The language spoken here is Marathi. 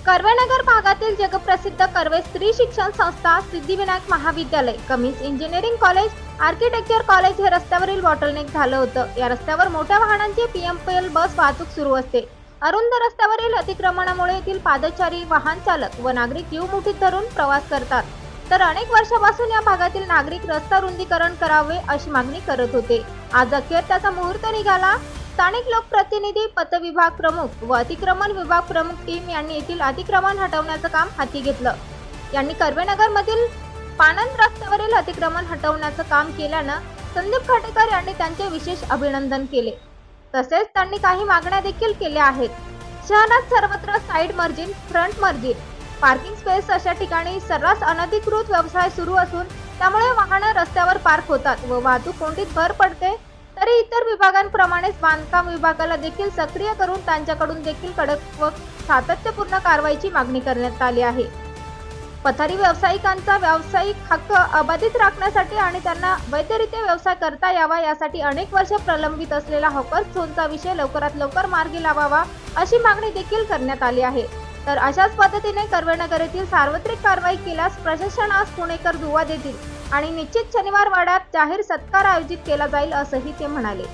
कर्वेनगर भागातील जगप्रसिद्ध कर्वे स्त्री शिक्षण संस्था, सिद्धिविनायक महाविद्यालय, Cummins engineering college, architecture college हे रस्त्यावरील बॉटलनेक झालं होतं. या रस्त्यावर मोठ्या वाहनांची पीएमपीएल बस वाहतूक सुरू असते. अरुंद रस्त्यावरील अतिक्रमणामुळे येथील पादचारी, वाहन चालक व नागरिक जीव मुठीत धरून प्रवास करतात. तर अनेक वर्षापासून या भागातील नागरिक रस्ता रुंदीकरण करावे अशी मागणी करत होते. आज अखेर त्याचा मुहूर्त निघाला. स्थानिक लोकप्रतिनिधी, पथविभाग प्रमुख व अतिक्रमण विभाग प्रमुख टीम यांनी येथील अतिक्रमण हटवण्याचं काम हाती घेतलं. यांनी कर्वेनगर मधील पानंद रस्त्यावरील अतिक्रमण हटवण्याचं काम केल्यानं संदीप खाटेकर यांनी त्यांचे विशेष अभिनंदन केले. तसेच त्यांनी काही मागण्या देखील केल्या आहेत. शहरात सर्वत्र side margin, front margin, parking space अशा ठिकाणी सर्रास अनधिकृत व्यवसाय सुरू असून त्यामुळे वाहनं रस्त्यावर पार्क होतात व वाहतूक कोंडीत भर पडते. तरी इतर विभागांप्रमाणेच बांधकाम विभागाला देखील सक्रिय करून त्यांच्याकडून देखील कडक व सातत्यपूर्ण कारवाईची मागणी करण्यात आली आहे. पथारी व्यावसायिकांचा व्यावसायिक हक्क अबाधित राखण्यासाठी आणि त्यांना वैधरित्या व्यवसाय करता यावा यासाठी अनेक वर्ष प्रलंबित असलेला हॉकर्स झोनचा विषय लवकरात लवकर मार्गी लावावा अशी मागणी देखील करण्यात आली आहे. तर अशाच पद्धतीने कर्वेनगर येथील सार्वत्रिक कारवाई केल्यास प्रशासनास पुणेकर दुवा देतील आणि निश्चित शनिवार वाड्यात जाहीर सत्कार आयोजित केला जाईल असंही ते म्हणाले.